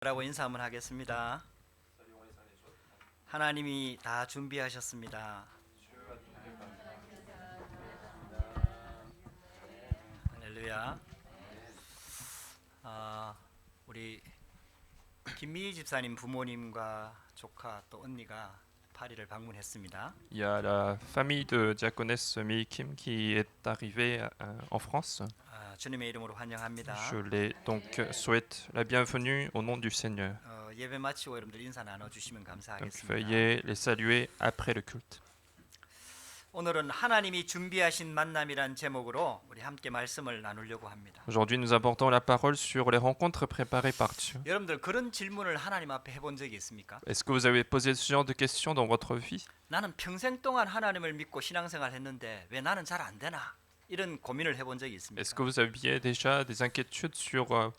라고 인사 한번 하겠습니다. 하나님이 다 준비하셨습니다. 할렐루야. 우리 김미희 집사님 부모님과 조카 또 언니가 파리를 방문했습니다. Il y a la famille de diaconesse Mi Kim qui est arrivée en France. 주님의 이름으로 환영합니다. Je les donc souhaite la bienvenue au nom du Seigneur. 예배 마치고 여러분들 인사 나눠주시면 Donc 감사하겠습니다. veuillez les saluer après le culte. 오늘은 하나님이 준비하신 만남이란 제목으로 우리 함께 말씀을 나누려고 합니다. Aujourd'hui, nous abordons la parole sur les rencontres préparées par Dieu. 여러분들 그런 질문을 하나님 앞에 해본 적이 있습니까? Est-ce que vous avez posé ce genre de questions dans votre vie? 나는 평생 동안 하나님을 믿고 신앙생활 했는데 왜 나는 잘 안 되나? 이런 고민을 해본 적이 있습니까? Est-ce que vous aviez déjà des inquiétudes sur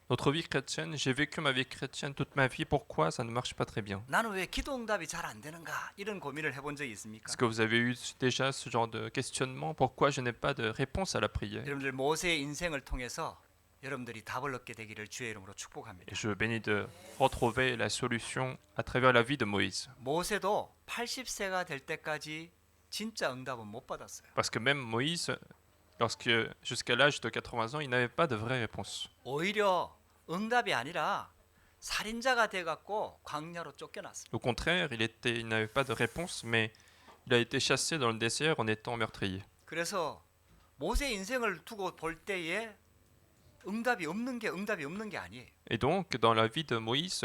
notre vie chrétienne? J'ai vécu ma vie chrétienne toute ma vie, pourquoi ça ne marche pas très bien? 나는 왜 기도 응답이 잘 안 되는가? 이런 고민을 해본 적이 있습니까? Est-ce que vous avez eu déjà ce genre de questionnement? Pourquoi je n'ai pas de réponse à la prière? 여러분들 모세의 인생을 통해서 여러분들이 답을 얻게 되기를 주의 이름으로 축복합니다. Et je bénis de retrouver la solution à travers la vie de Moïse. 모세도 80세가 될 때까지 진짜 응답은 못 받았어요. Parce que même Moïse, jusqu'à l'âge de 80 ans, il n'avait pas de vraie réponse. 오히려 응답이 아니라 살인자가 돼갖고 광야로 쫓겨났어요. Au contraire, il n'avait pas de réponse, mais il a été chassé dans le désert en étant meurtrier. 그래서 모세 인생을 두고 볼 때에 응답이 없는 게 아니에요. Et donc, dans la vie de Moïse,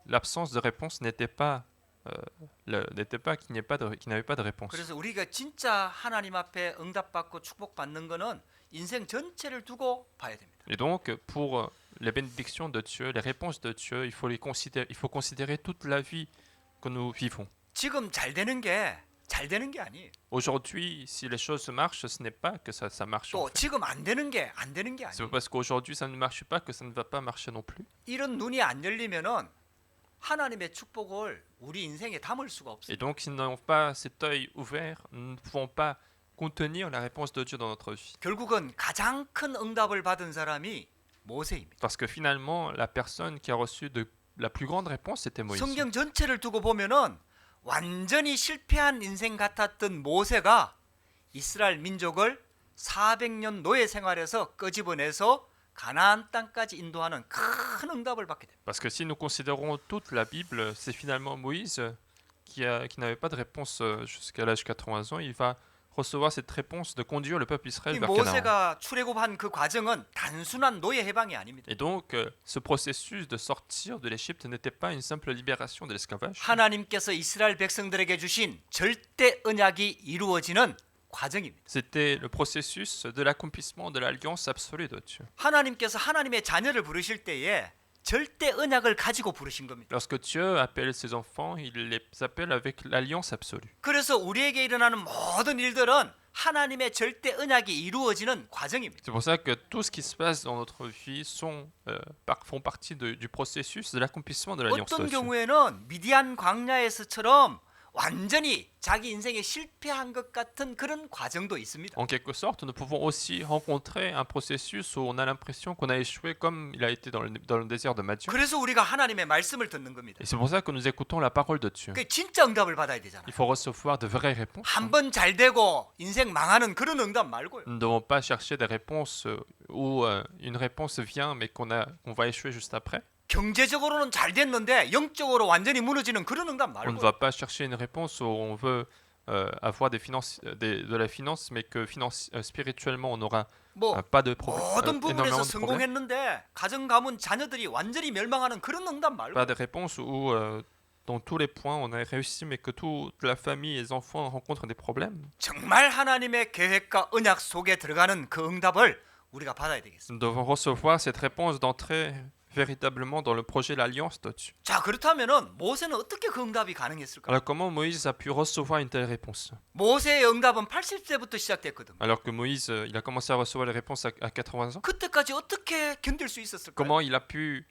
l'absence de réponse n'était pas qu'il n'avait pas de réponse. 그래서 우리가 진짜 하나님 앞에 응답받고 축복받는 거는 인생 전체를 두고 봐야 됩니다. Et donc, pour les bénédictions de Dieu, les réponses de Dieu, il faut considérer toute la vie que nous vivons. 지금 잘 되는 게 아니에요. Aujourd'hui, si les choses marchent, ce n'est pas que ça marche. 또 지금 안 되는 게 C'est 아니에요. pas parce qu'aujourd'hui ça ne marche pas que ça ne va pas marcher non plus. 이런 눈이 안 열리면은 하나님의 축복을 우리 인생에 담을 수가 없어요. Et donc, si nous n'avons pas cet œil ouvert, nous ne pouvons pas contenir la réponse de Dieu dans notre vie. 결국은 가장 큰 응답을 받은 사람이 모세입니다. Parce que finalement, la personne qui a reçu la plus grande réponse, c'était Moïse. 성경 전체를 두고 보면은 완전히 실패한 인생 같았던 모세가 이스라엘 민족을 400년 노예 생활에서 끄집어내서 가나안 땅까지 인도하는 큰 응답을 받게 됩니다. Parce que si nous considérons toute la Bible, c'est finalement Moïse qui n'avait pas de réponse jusqu'à l'âge de 80 ans. Il va recevoir cette réponse de conduire le peuple Israël 이 vers Canaan. 모세가 출애굽한 그 과정은 단순한 노예 해방이 아닙니다. Et donc, ce processus de sortir de l'Égypte n'était pas une simple libération de l'esclavage. 하나님께서 이스라엘 백성들에게 주신 절대 언약이 이루어지는 과정입니다. C'était le processus de l'accomplissement de l'alliance absolue de Dieu. 하나님께서 하나님의 자녀를 부르실 때에 절대 언약을 가지고 부르신 겁니다. Lorsque Dieu appelle ses enfants, il les appelle avec l'alliance absolue. 그래서 우리에게 일어나는 모든 일들은 하나님의 절대 언약이 이루어지는 과정입니다. C'est pour ça que tout ce qui se passe dans notre vie font partie du processus de l'accomplissement de l'alliance de 어떤 Dieu. 경우에는 미디안 광야에서처럼 완전히 자기 인생에 실패한 것 같은 그런 과정도 있습니다. En quelque sorte, nous pouvons aussi rencontrer un processus où on a l'impression qu'on a échoué comme il a été dans le désert de Madian. 그래서 우리가 하나님의 말씀을 듣는 겁니다. Et c'est pour ça que nous écoutons la parole de Dieu. 그 진짜 응답을 받아야 되잖아요. Il faut recevoir de vraies réponses. 한 번 잘 되고 인생 망하는 그런 응답 말고요. Nous ne devons pas chercher des réponses où une réponse vient mais qu'on va échouer juste après. 경제적으로는 잘 됐는데 영적으로 완전히 무너지는 그런 응답 On ne 말고요. va pas chercher une réponse où on veut avoir de la finance mais que spirituellement on n'aura 뭐 pas de 모든 부분에서 énormément de problèmes. 성공했는데 가정 가문 자녀들이 완전히 멸망하는 그런 응답 말고 Pas de réponse où dans tous les points on a réussi mais que toute la famille et les enfants rencontrent des problèmes. 정말 하나님의 계획과 언약 속에 들어가는 그 응답을 우리가 받아야 되겠습니다. Nous devons recevoir cette réponse d'entrer véritablement dans le projet de l'alliance de Dieu. 자, 그렇다면은 모세는 어떻게 그 응답이 가능했을까? Alors comment Moïse a pu recevoir une telle réponse? 모세의 응답은 80세부터 시작됐거든. Alors que Moïse, il a commencé à recevoir les réponses à 80 ans. 그때까지 어떻게 견딜 수 있었을까? Comment il a pu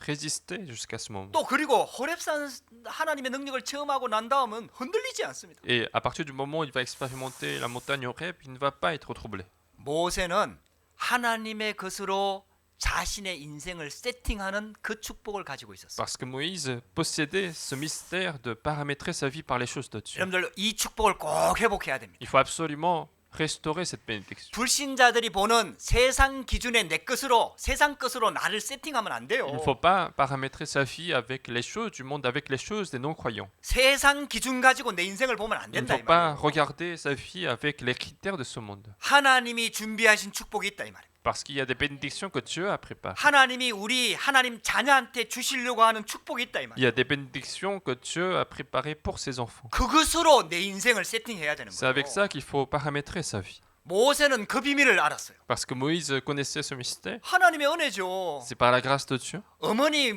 résister jusqu'à ce moment? 또 그리고 호렙산 하나님의 능력을 체험하고 난 다음은 흔들리지 않습니다. Et à partir du moment où il va expérimenter la montagne Horeb, il ne va pas être troublé. 모세는 하나님의 것으로 자신의 인생을 세팅하는 그 축복을 가지고 있었어요. Parce que Moïse possédait ce mystère de paramétrer sa vie par les choses de Dieu. 여러분들 이 축복을 꼭 회복해야 됩니다. Il faut absolument restaurer cette bénédiction. 불신자들이 보는 세상 기준의 내 것으로 세상 것으로 나를 세팅하면 안 돼요. Il ne faut pas paramétrer sa vie avec les choses du monde, avec les choses des non-croyants. 세상 기준 가지고 내 인생을 보면 안 Il ne 된다 이 faut pas 말이에요. regarder sa vie avec les critères de ce monde. 하나님이 준비하신 축복이 있다 이 말이에요. Parce qu'il y a des bénédictions que Dieu a préparées. 하나님이 우리 하나님 자녀한테 주시려고 하는 축복이 있다 이 Il 말이에요. y a des bénédictions que Dieu a préparées pour ses enfants. 그것으로 내 인생을 세팅해야 되는 C'est avec 거예요. ça qu'il faut paramétrer sa vie. 모세는 그 비밀을 알았어요. Parce que Moïse connaissait ce mystère. 하나님의 은혜죠. C'est par la grâce de Dieu. 어머니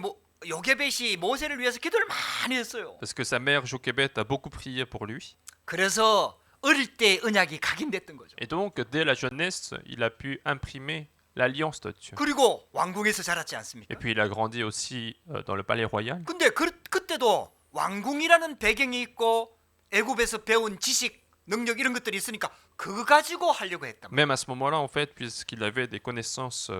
요게벳이 모세를 위해서 기도를 많이 했어요. Parce que sa mère Jochebed a beaucoup prié pour lui. 그래서 어릴 때 언약이 각인됐던 거죠. Et donc, dès la jeunesse, il a pu imprimer l'alliance de Dieu. 그리고 왕궁에서 자랐지 Et 않습니까? puis, il a grandi aussi dans le palais royal. 근데 그때도 왕궁이라는 배경이 있고 애굽에서 배운 지식, 능력 이런 것들이 있으니까 그거 가지고 하려고 했단 말이에요. Même à ce moment-là, en fait, puisqu'il avait des connaissances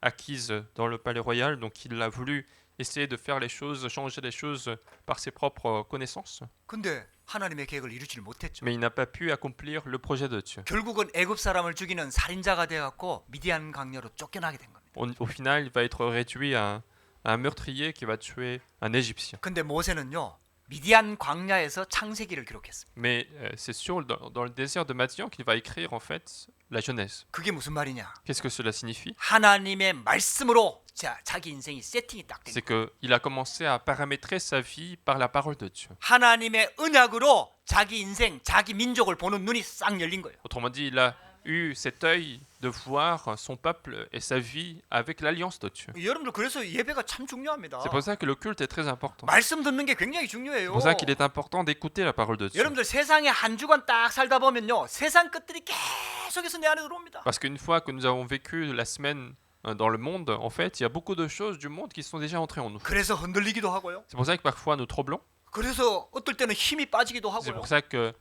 acquises dans le palais royal, donc il a voulu essayer de faire les choses, changer les choses par ses propres connaissances. 근데 하나님의 계획을 이루지를 못했죠. Mais il n'a pas pu accomplir le projet de Dieu. 결국은 애굽 사람을 죽이는 살인자가 되어갖고 미디안 강녀로 쫓겨나게 된 겁니다. Au final, il va être réduit à un meurtrier qui va tuer un Égyptien. 근데 모세는요 미디안 광야에서 창세기를 기록했습니다. Mais c'est sûr, dans le désert de Madian, qu'il va écrire en fait la Genèse. 그게 무슨 말이냐? Qu'est-ce que cela signifie? 하나님의 말씀으로 자기 인생이 세팅이 딱 된 C'est 거예요. qu'il a commencé à paramétrer sa vie par la parole de Dieu. 하나님의 언약으로 자기 인생, 자기 민족을 보는 눈이 싹 열린 거예요. Autrement dit, il a eu cet œil de voir son peuple et sa vie avec l'alliance de Dieu. 여러분들 그래서 예배가 참 중요합니다. C'est pour ça que le culte est très important. 말씀 듣는 게 굉장히 C'est 중요해요. pour ça qu'il est important d'écouter la parole de Dieu. 여러분들 세상에 한 주간 딱 살다 보면요 세상 것들이 계속해서 내 안에 들어옵니다. Parce qu'une fois que nous avons vécu la semaine dans le monde, en fait, il y a beaucoup de choses du monde qui sont déjà entrées en nous. 그래서 흔들리기도 하고요. C'est pour ça que parfois nous troublons. 그래서 어떨 때는 힘이 빠지기도 C'est 하고요. pour ça que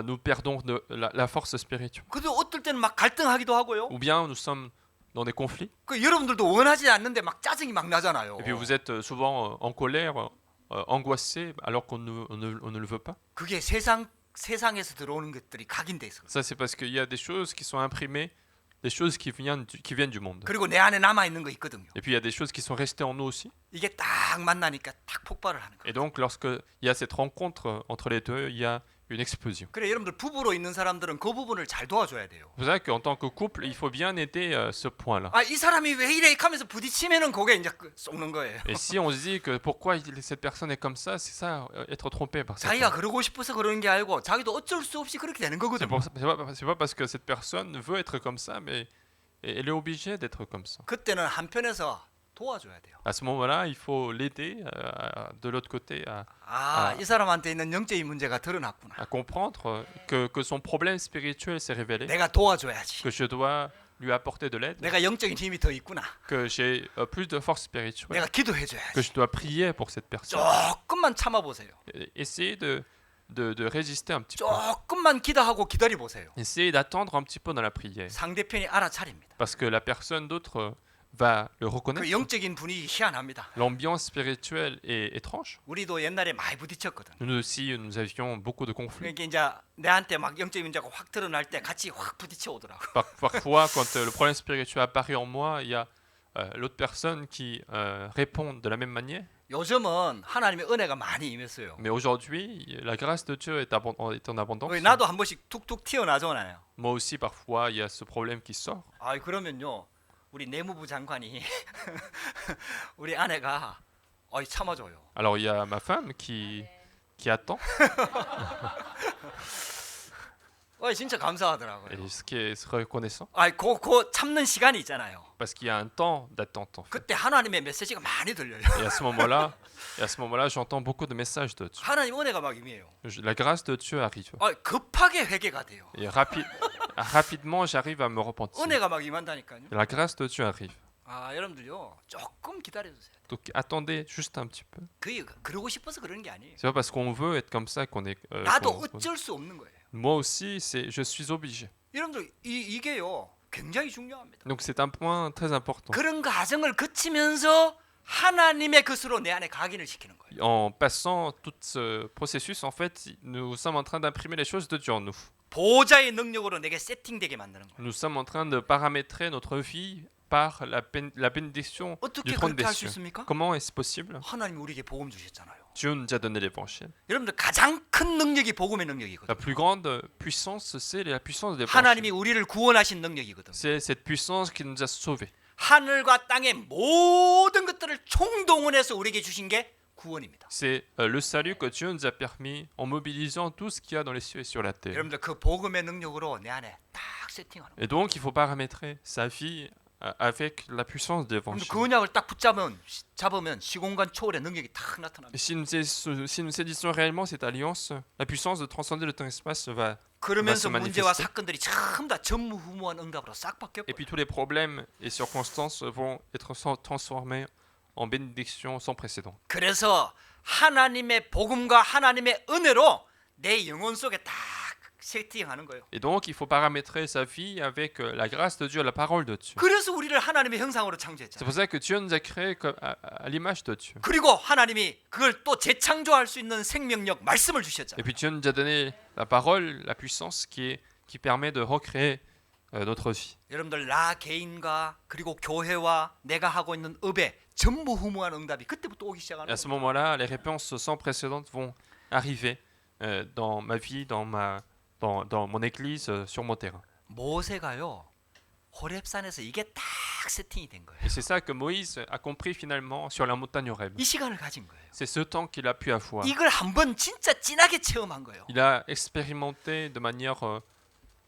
nous perdons la force spirituelle. 그래도 어떨 때는 막 갈등하기도 하고요. Ou bien nous sommes dans des conflits. 그 여러분들도 원하지 않는데 막 짜증이 막 나잖아요. Et puis vous êtes souvent en colère, angoissé, alors qu'on ne le veut pas. 그게 세상에서 들어오는 것들이 각인돼 있어요. Ça, c'est parce qu'il y a des choses qui sont imprimées, des choses qui viennent du monde. 그리고 내 안에 남아 있는 거 있거든요. Et puis il y a des choses qui sont restées en nous aussi. 이게 딱 만나니까 딱 폭발을 하는 거예요. Et donc, lorsqu'il y a cette rencontre entre les deux, il y a une explosion. 그래 여러분들 부부로 있는 사람들은 그 부분을 잘 도와줘야 돼요. C'est pour ça qu'en tant que couple, il faut bien aider ce point-là. 아 이 사람이 왜 이래 하면서 부딪히면은 그게 이제 쏘는 거예요. Et si on se dit que pourquoi cette personne est comme ça, c'est ça, être trompé par ça. 자기가 그러고 싶어서 그러는 게 아니고 자기도 어쩔 수 없이 그렇게 되는 거거든요. C'est pas parce que cette personne veut être comme ça, mais elle est obligée d'être comme ça. 그때는 한편에서 도와줘야 돼요. À ce moment-là, il faut l'aider de l'autre côté 이 사람한테 있는 영적인 문제가 드러났구나. à comprendre que son problème spirituel s'est révélé, 내가 도와줘야지. que je dois lui apporter de l'aide, 내가 영적인 힘이 더 있구나. que j'ai plus de force spirituelle, 내가 que 기도해줘야지. je dois prier pour cette personne. 조금만 참아보세요. Essayez de résister un petit peu. 조금만 기도하고 기다려보세요. Essayez d'attendre un petit peu dans la prière. 상대편이 알아차립니다. Parce que la personne d'autre va le 그 reconnaître. 영적인 분위기 희한합니다. L'ambiance spirituelle est étrange. 우리도 옛날에 많이 부딪혔거든. Nous aussi, nous avions beaucoup de conflits. 그러니까 이제 내한테 막 영적인 문제가 확 드러날 때 같이 확 부딪혀 오더라고. Parfois, quand le problème spirituel apparaît en moi, il y a l'autre personne qui répond de la même manière. 요즘은 하나님의 은혜가 많이 임했어요. Mais aujourd'hui, la grâce de Dieu est en abondance. 나도 한 번씩 툭툭 튀어나잖아요. Moi aussi, parfois, il y a ce problème qui sort. 그러면요 우리 내무부 장관이 우리 아내가 참아줘요. Alors, il y a ma femme qui attend, 진짜 감사하더라고요. et ce qui est reconnaissant, 그 참는 시간이 있잖아요. parce qu'il y a un temps d'attente, en fait. 그때 하나님의 메시지가 많이 들려요. Et à ce moment-là, j'entends beaucoup de messages de Dieu. 하나님 은혜가 막 임해요. La grâce de Dieu arrive. 급하게 회개가 돼요. Et rapidement, j'arrive à me repentir. 은혜가 막 임한다니까요. La grâce de Dieu arrive. 여러분들요 조금 기다려주세요. Donc attendez juste un petit peu. 그러고 싶어서 그러는 게 아니에요. C'est pas parce qu'on veut être comme ça qu'on est. 나도 어쩔 수 없는 거예요. Moi aussi, je suis obligé. 여러분들 이게요 굉장히 중요합니다. Donc c'est un point très important. 그런 과정을 거치면서 하나님의 것으로 내 안에 각인을 시키는 거예요. En passant tout ce processus, en fait, nous sommes en train d'imprimer les choses de Dieu en nous. 보호자의 능력으로 내게 세팅되게 만드는 거예요. Nous sommes en train de paramétrer notre vie par la bénédiction 어떻게 du trône 그렇게 des 할 수 cieux. 있습니까? Comment est-ce possible? 하나님이 우리에게 복음 주셨잖아요. Dieu nous a donné l'évangile. 여러분들 가장 큰 능력이 복음의 La 능력이거든요. plus grande puissance, c'est la puissance de 하나님이 l'évangile. 우리를 구원하신 능력이거든요. C'est cette puissance qui nous a sauvés. 하늘과 땅의 모든 것들을 총동원해서 우리에게 주신 게 구원입니다. C'est le salut que Dieu nous a permis en mobilisant tout ce qu'il y a dans les cieux et sur la terre. 여러분들 그 복음의 능력으로 내 안에 딱 세팅하는 거예요. Et donc, il faut paramétrer sa vie avec la puissance de 그럼 l'évangile. 그 언약을 딱 잡으면 시공간 초월의 능력이 딱 나타납니다. Et si nous saisissons réellement cette alliance, la puissance de transcender le temps-espace va. 그러면서 va se 문제와 manifester. 사건들이 전부 다 전무후무한 응답으로 싹 바뀌어. Et puis tous les problèmes et circonstances vont être transformés en bénédictions sans précédent. 그래서 하나님의 복음과 하나님의 은혜로 내 영혼 속에 딱 세팅하는 거예요. Et donc, il faut paramétrer sa vie avec la grâce de Dieu, la parole de Dieu. 그래서 우리를 하나님의 형상으로 C'est 창조했잖아요. pour ça que Dieu nous a créés à l'image de Dieu. 그리고 하나님이 그걸 또 재창조할 수 있는 생명력 말씀을 Et 주셨잖아요. puis Dieu nous a donné la parole, la puissance qui permet de recréer notre vie. 여러분들 나 개인과 그리고 교회와 내가 하고 있는 업에 전무후무한 응답이 그때부터 오기 Et 시작하는 à ce 거예요. moment-là, les réponses sans précédent vont arriver dans ma vie, dans mon église, sur mon terrain. 모세가요 호렙산에서 이게 딱 세팅이 된 거예요. Et c'est ça que Moïse a compris finalement sur la montagne Horeb. 이 시간을 가진 거예요. C'est ce temps qu'il a pu avoir. 이걸 한번 진짜 진하게 체험한 거예요. Il a expérimenté de manière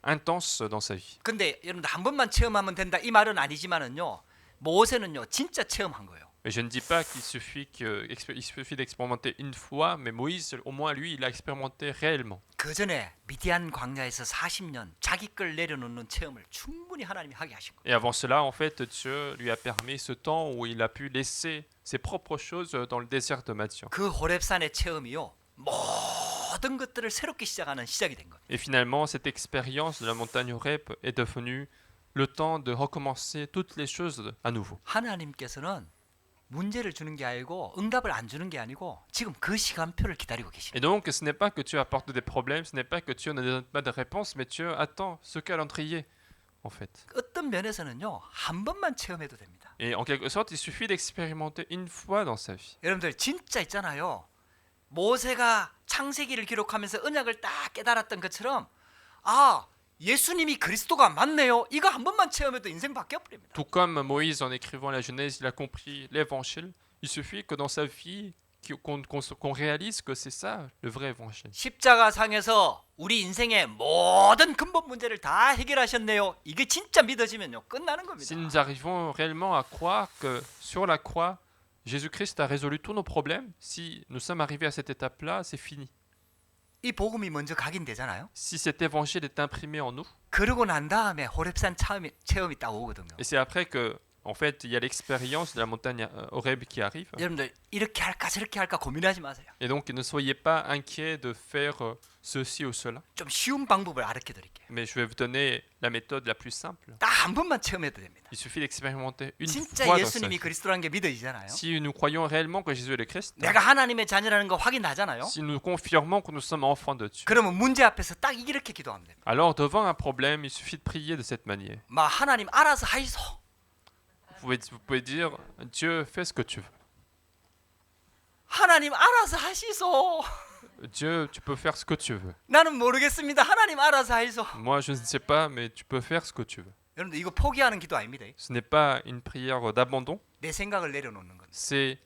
intense dans sa vie. 근데 여러분들 한 번만 체험하면 된다 이 말은 아니지만은요. 모세는요 진짜 체험한 거예요. Et je ne dis pas qu'il suffit d'expérimenter une fois, mais Moïse, au moins lui, il a expérimenté réellement. 그 전에 미디안 광야에서 40년 자기 걸 내려놓는 체험을 충분히 하나님이 하게 하신 거예요. Et avant cela, en fait, Dieu lui a permis ce temps où il a pu laisser ses propres choses dans le désert de Madian. 그 호렙산의 체험이요 모든 것들을 새롭게 시작하는 시작이 된 거예요. Et finalement, cette expérience de la montagne Horeb est devenue le temps de recommencer toutes les choses à nouveau. 하나님께서는 문제를 주는 게 아니고 응답을 안 주는 게 아니고 지금 그 시간표를 기다리고 계십니다. Et donc, ce n'est pas que Dieu apporte des problèmes, ce n'est pas que Dieu ne donne pas de réponse, mais Dieu attend ce calendrier, en fait. 어떤 면에서는요 한 번만 체험해도 됩니다. Et en quelque sorte, il suffit d'expérimenter une fois dans sa vie. 여러분들 진짜 있잖아요. 모세가 창세기를 기록하면서 언약을 딱 깨달았던 것처럼 아 예수님이 그리스도가 맞네요. 이거 한 번만 체험해도 인생 바뀌어 버립니다. Tout comme Moïse, en écrivant la Genèse, il a compris l'évangile, il suffit que dans sa vie, qu'on réalise que c'est ça, le vrai évangile. 십자가상에서 우리 인생의 모든 근본 문제를 다 해결하셨네요. 이게 진짜 믿어지면요 끝나는 겁니다. Si nous arrivons réellement à croire que sur la croix, Jésus-Christ a résolu tous nos problèmes, si nous sommes arrivés à cette étape-là, c'est fini. 이 복음이 먼저 각인되잖아요. Si cet évangile est imprimé en nous, 그러고 난 다음에 호렙산 체험이 딱 오거든요. et c'est après que, en fait, il y a l'expérience de la montagne Horeb qui arrive, 여러분들 이렇게 할까 저렇게 할까 고민하지 마세요. et donc ne soyez pas inquiets de faire ceci ou cela. 좀 쉬운 방법을 알려 드릴게요. Mais je vais vous donner la méthode la plus simple. 딱 한 번만 체험해도 됩니다. Il suffit d'expérimenter une 진짜 fois dans sa 예수님이 vie. 그리스도라는 게 믿어지잖아요. Si nous croyons réellement que Jésus est le Christ, 내가 하나님의 자녀라는 거 확인하잖아요. si nous confirmons que nous sommes enfants de Dieu, 그러면 문제 앞에서 딱 이렇게 기도하면 됩니다. alors devant un problème, il suffit de prier de cette manière. 막 하나님 알아서 하이소. Vous pouvez dire, Dieu, fais ce que tu veux. 하나님 알아서 하시소. Dieu, tu peux faire ce que tu veux. 나는 모르겠습니다. 하나님 알아서 하이소. Moi, je ne sais pas, mais tu peux faire ce que tu veux. 여러분들 이거 포기하는 기도 아닙니다. Ce n'est pas une prière d'abandon, 내 생각을 내려놓는 겁니다. c'est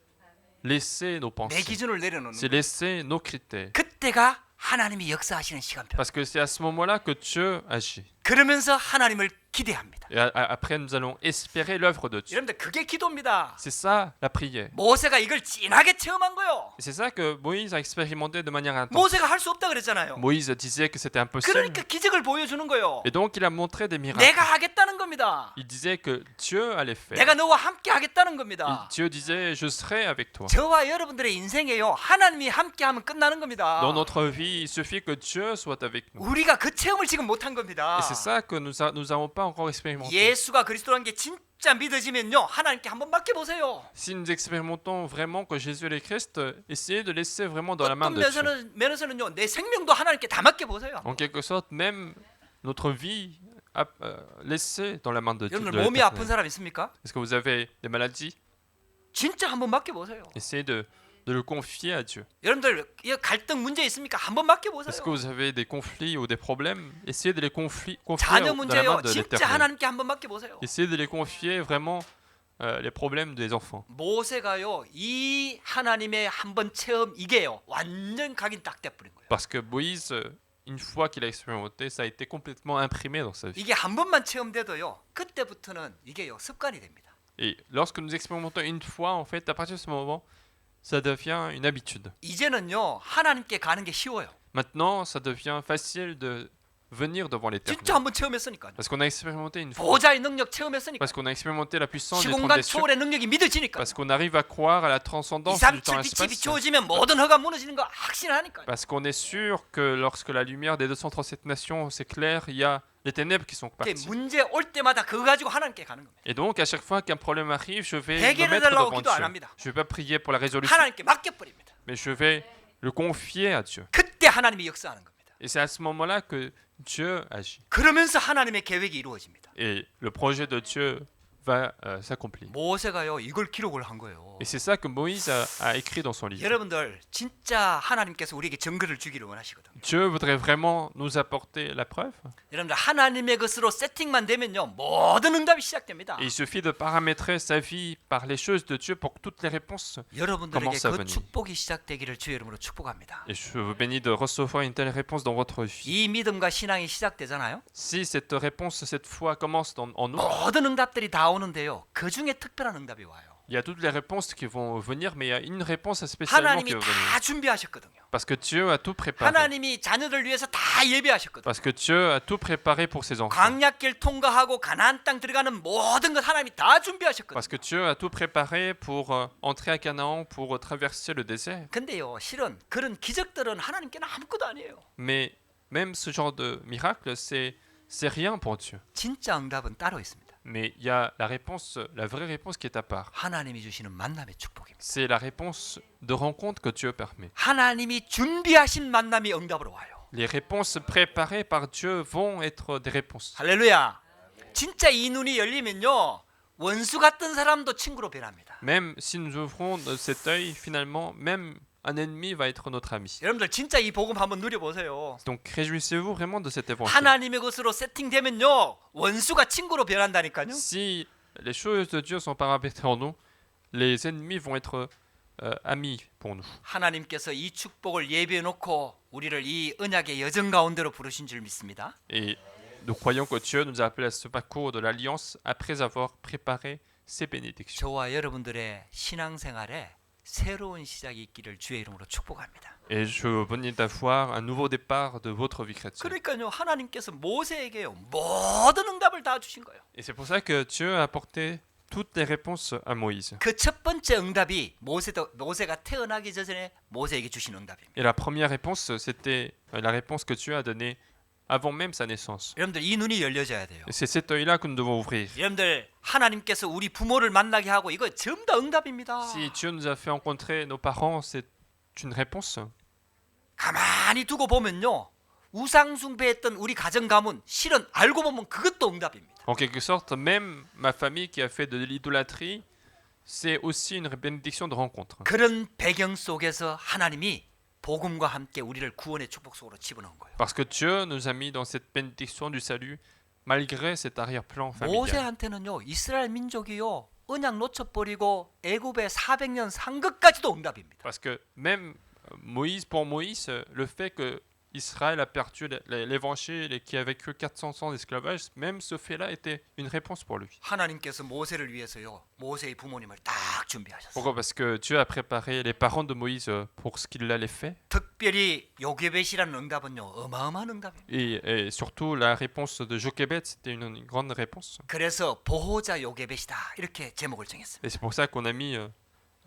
laisser nos 내 pensées, 기준을 내려놓는 c'est 겁니다. laisser nos critères. 그때가 하나님이 역사하시는 시간표. Parce que c'est à ce moment-là que Dieu agit. 그러면서 하나님을 기대합니다. Et après, nous allons espérer l'œuvre de Dieu. 여러분들 그게 기도입니다. C'est ça la prière. 모세가 이걸 진하게 체험한 거요. Et c'est ça que Moïse a expérimenté de manière intense. 모세가 할 수 없다 그랬잖아요. Moïse disait que c'était impossible. 그러니까 기적을 보여주는 거요. Et donc il a montré des miracles. 내가 하겠다는 겁니다. Il disait que Dieu allait faire. 내가 너와 함께 하겠다는 겁니다. Dieu disait, je serai avec toi. 저와 여러분들의 인생에요. 하나님이 함께하면 끝나는 겁니다. Dans notre vie, il suffit que Dieu soit avec nous. 우리가 그 체험을 지금 못한 겁니다. Et c'est ça que nous n'avons pas encore expérimenté. 예수가 그리스도라는 게 진짜 믿어지면요, 하나님께 한번 맡겨보세요. Si nous expérimentons vraiment que Jésus est le Christ, essayez de laisser vraiment dans la main 어떤 de Dieu. 면에서는요, 내 생명도 하나님께 다 맡겨보세요. En quelque sorte, même notre vie, laissez dans la main de Dieu. 여러분들 de 몸이 아픈 l'Éternel. 사람 있습니까? Est-ce que vous avez des maladies? 진짜 한번 맡겨보세요. Essayez de le confier à Dieu. 여러분들 이 갈등 문제 있습니까? 한번 맡겨보세요. Est-ce que vous avez des conflits ou des problèmes? Essayez de les confier 자녀 dans la 문제요. main de 진짜 l'Éternel. 하나님께 한번 맡겨보세요. Essayez de les confier vraiment les problèmes des enfants. 모세가요, 이 하나님의 한번 체험 이게요, 완전 각인 딱 돼버린 거예요. Parce que Moïse, une fois qu'il a expérimenté, ça a été complètement imprimé dans sa vie. 이게 한 번만 체험돼도요, 그때부터는 이게요, 습관이 됩니다. Et lorsque nous expérimentons une fois, en fait, à partir de ce moment, ça devient une habitude. 이제는요, 하나님께 가는 게 쉬워요. Maintenant, ça devient facile de venir devant 진짜 l'Éternel. 한번 체험했으니까요. Parce qu'on a expérimenté une fois. 보좌의 능력 체험했으니까. Parce qu'on a expérimenté la puissance du trône 시공간 des cieux. 초월의 능력이 믿어지니까. Parce qu'on arrive à croire à la transcendance du temps 237 빛이 espace. 비추어지면 모든 허가 무너지는 거 확신하니까. Parce qu'on est sûr que lorsque la lumière des 237 nations s'éclaire, il y a les ténèbres qui sont parties. 문제 올 때마다 그거 가지고 하나님께 가는 겁니다. Et donc, à chaque fois qu'un problème arrive, je vais me 해결해 mettre 달라고 devant 기도 안 Dieu. 합니다. Je ne vais pas prier pour la résolution, 하나님께 맡겨버립니다. mais je vais le confier à Dieu. 그때 하나님이 역사하는 겁니다. Et c'est à ce moment-là que Dieu agit. 그러면서 하나님의 계획이 이루어집니다. Et le projet de Dieu va s'accomplir. 모세가요, 이걸 기록을 한 거예요. Et c'est ça que Moïse a écrit dans son livre. 여러분들 진짜 하나님께서 우리에게 증거를 주기를 원하시거든요. Dieu voudrait vraiment nous apporter la preuve. 여러분들 하나님의 것으로 세팅만 되면요, 모든 응답이 시작됩니다. Et il suffit de paramétrer sa vie par les choses de Dieu pour que toutes les réponses. 여러분들에게 commence à 그 venir. 축복이 시작되기를 주의 이름으로 축복합니다. Et je vous bénis de recevoir une telle réponse dans votre vie. 이 믿음과 신앙이 시작되잖아요. Si cette réponse, cette foi commence en nous, 모든 응답들이 다 오는데요, 그 중에 특별한 응답이 와요. il y a toutes les réponses qui vont venir, mais il y a une réponse spécialement qui 하나님이 va 다 venir. 준비하셨거든요. Parce que Dieu a tout préparé. 하나님이 자녀들 위해서 다 예배하셨거든요. Parce que Dieu a tout préparé pour ses enfants. 광야길 통과하고 가나안 땅 들어가는 모든 것 하나님이 다 준비하셨거든요. Parce que Dieu a tout préparé pour entrer à Canaan, pour traverser le désert. 근데요, 실은 그런 기적들은 하나님께는 아무것도 아니에요. Mais même ce genre de miracle, c'est rien pour Dieu. 진짜 응답은 따로 있습니다. Mais il y a la réponse, la vraie réponse qui est à part. 하나님이 주시는 만남의 축복입니다. C'est la réponse de rencontre que Dieu permet. 하나님이 준비하신 만남이 응답으로 와요. Les réponses préparées par Dieu vont être des réponses. 할렐루야. 진짜 이 눈이 열리면요, 원수 같던 사람도 친구로 변합니다. Même si nous ouvrons cet œil, finalement, même un ennemi va être notre ami. 여러분들 진짜 이 복음 한번 누려보세요. Donc réjouissez-vous vraiment de cet évangile. 하나님의 것으로 세팅되면요, 원수가 친구로 변한다니까요. Si les choses de Dieu sont paramétrées en nous, les ennemis vont être amis pour nous. 하나님께서 이 축복을 예비해 놓고 우리를 이 언약의 여정 가운데로 부르신 줄 믿습니다. Et nous croyons que Dieu nous a appelés à ce parcours de l'alliance après avoir préparé ces bénédictions. 저와 여러분들의 신앙생활에 새로운 시작이 있기를 주의 이름으로 축복합니다. Et je vous bénis d'avoir un nouveau départ de votre vie chrétienne. 그러니까요, 하나님께서 모세에게요, 모든 응답을 다 주신 거예요. Et c'est pour ça que Dieu a apporté toutes les réponses à Moïse. 그 첫 번째 응답이 모세가 태어나기 전에 모세에게 주신 응답입니다. Et la première réponse, c'était la réponse que Dieu a donnée avant même sa naissance. 여러분들 이 눈이 열려져야 돼요. Et c'est cet œil-là que nous devons ouvrir. 여러분들 하나님께서 우리 부모를 만나게 하고 이거 전부 다 응답입니다. Si Dieu nous a fait rencontrer nos parents, c'est une réponse. 가만히 두고 보면요, 우상 숭배했던 우리 가정 가문 실은 알고 보면 그것도 응답입니다. En quelque sorte, même ma famille qui a fait de l'idolâtrie, c'est aussi une bénédiction de rencontre. 그런 배경 속에서 하나님이 복음과 함께 우리를 구원의 축복 속으로 집어넣은 거예요. Parce que Dieu nous a mis dans cette bénédiction du salut, malgré cet arrière-plan familial. 모세한테는요, 이스라엘 민족이요, 언약 놓쳐버리고 애굽의 400년 산 것까지도 응답입니다. Parce que même Moïse, pour Moïse, le fait que Israël a perdu l'évangile et qui a vécu 400 ans d'esclavage, même ce fait-là était une réponse pour lui. 하나님께서 모세를 위해서요, 모세의 부모님을 딱 준비하셨어요. Pourquoi? Parce que Dieu a préparé les parents de Moïse pour ce qu'il allait faire. 특별히 요게벳이라는 응답은요, 어마어마한 응답입니다. Et surtout, la réponse de Jochebed, c'était une grande réponse. 그래서 보호자 요게벳이다 이렇게 제목을 정했습니다. Et c'est pour ça qu'on a mis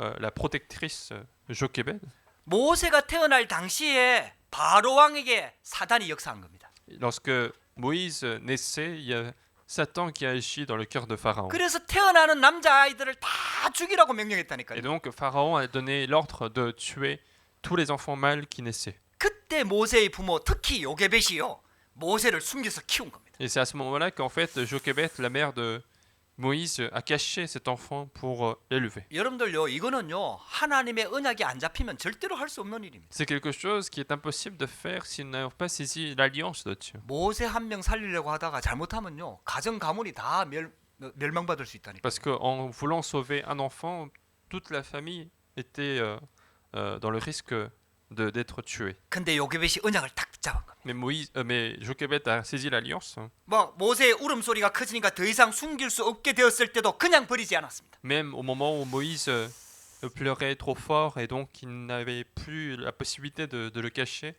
la protectrice Jochebed. 모세가 태어날 당시에 바로 왕에게 사단이 역사한 겁니다. Lorsque Moïse naissait, il y a Satan qui a agi dans le cœur de Pharaon. 그래서 태어나는 남자아이들을 다 죽이라고 Et 명령했다니까요. donc Pharaon a donné l'ordre de tuer tous les enfants mâles qui naissaient. 그때 모세의 부모 특히 요게벳이요 모세를 숨겨서 키운 겁니다. Et c'est à ce moment-là qu'en fait Jochebed, la mère de Moïse, a caché cet enfant pour l'élever. 여러분들요 이거는요 하나님의 언약이 안 잡히면 절대로 할 수 없는 일입니다. C'est quelque chose qui est impossible de faire si nous n'avons pas saisi l'alliance de Dieu. 모세 한 명 살리려고 하다가 잘못하면요 가정 가문이 다 멸망받을 수 있다니까. Parce qu'en voulant sauver un enfant, toute la famille était dans le risque d'être tuée. 근데 요게벳이 언약을 딱 잡은 겁니다. Mais Jochebed a saisi l'alliance. 뭐 모세의 울음소리가 커지니까 더 이상 숨길 수 없게 되었을 때도 그냥 버리지 않았습니다. Même au moment où Moïse pleurait trop fort et donc il n'avait plus la possibilité de le cacher,